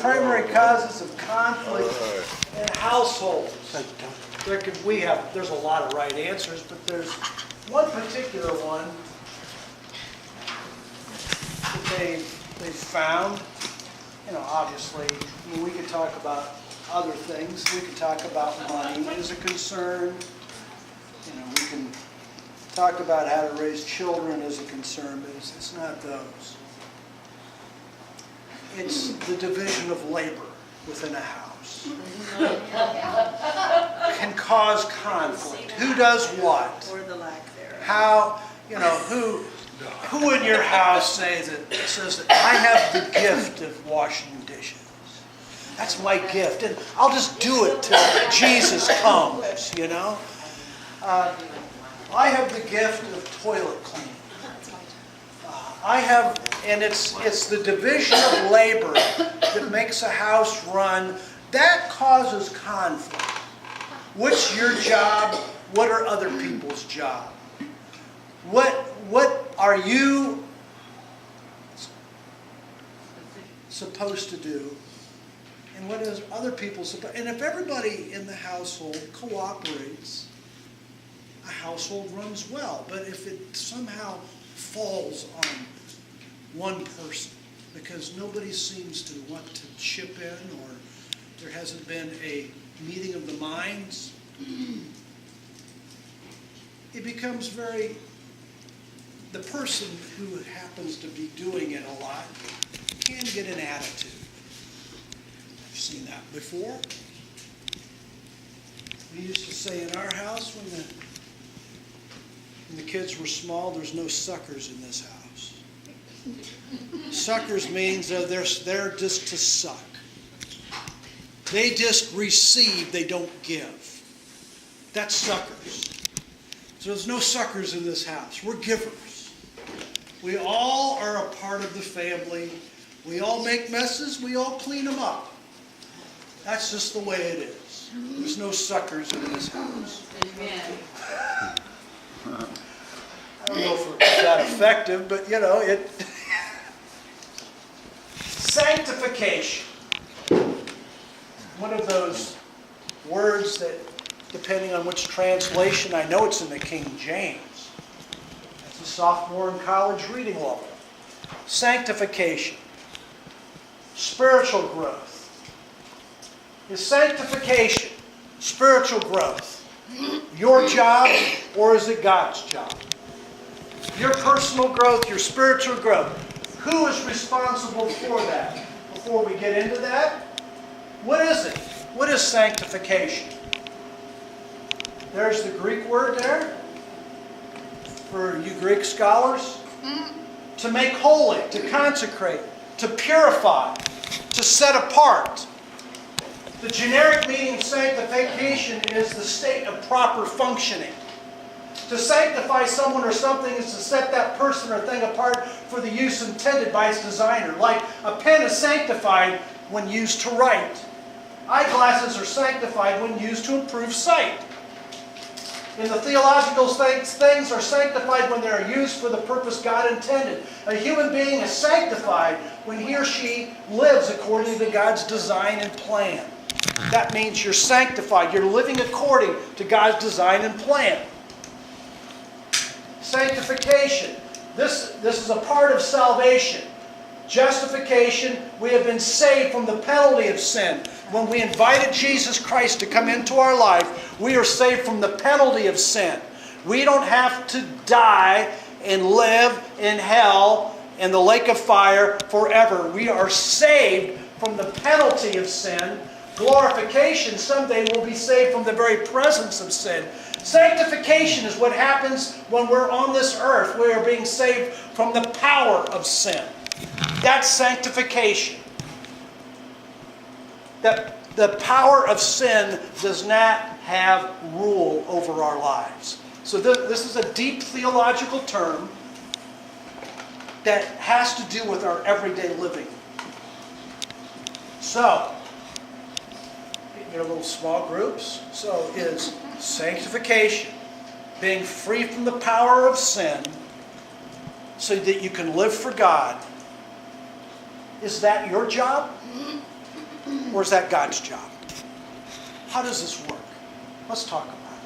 primary causes of conflict in households. There's a lot of right answers, but there's one particular one that they've found. Obviously, we could talk about other things. We could talk about money as a concern. We can talk about how to raise children as a concern, but it's not those. It's the division of labor within a house. Can cause conflict. Who does what? Or the lack thereof. How, who in your house says that I have the gift of washing dishes? That's my gift, and I'll just do it till Jesus comes, I have the gift of toilet cleaning. And it's the division of labor that makes a house run. That causes conflict. What's your job? What are other people's job? What are you supposed to do? And what is other people supposed to do? And if everybody in the household cooperates, a household runs well. But if it somehow falls on one person because nobody seems to want to chip in, or there hasn't been a meeting of the minds, it becomes the person who happens to be doing it a lot can get an attitude. I've seen that before. We used to say in our house when the kids were small, there's no suckers in this house. Suckers means they're just to suck. They just receive, they don't give. That's suckers. So there's no suckers in this house. We're givers. We all are a part of the family. We all make messes. We all clean them up. That's just the way it is. There's no suckers in this house. Amen. I don't know if it's that effective, but it. Sanctification. One of those words that, depending on which translation, I know it's in the King James. That's a sophomore in college reading level. Sanctification. Spiritual growth. Is sanctification, spiritual growth, your job, or is it God's job? Your personal growth, your spiritual growth. Who is responsible for that? Before we get into that, what is it? What is sanctification? There's the Greek word there for you Greek scholars. To make holy, to consecrate, to purify, to set apart. The generic meaning of sanctification is the state of proper functioning. To sanctify someone or something is to set that person or thing apart for the use intended by its designer. Like a pen is sanctified when used to write. Eyeglasses are sanctified when used to improve sight. And the theological things are sanctified when they are used for the purpose God intended. A human being is sanctified when he or she lives according to God's design and plan. That means you're sanctified. You're living according to God's design and plan. Sanctification. This is a part of salvation. Justification. We have been saved from the penalty of sin. When we invited Jesus Christ to come into our life, we are saved from the penalty of sin. We don't have to die and live in hell in the lake of fire forever. We are saved from the penalty of sin. Glorification, someday we'll be saved from the very presence of sin. Sanctification is what happens when we're on this earth. We are being saved from the power of sin. That's sanctification. That the power of sin does not have rule over our lives. So this is a deep theological term that has to do with our everyday living. So, in your little small groups, so is sanctification, being free from the power of sin so that you can live for God. Is that your job? Or is that God's job? How does this work? Let's talk about it.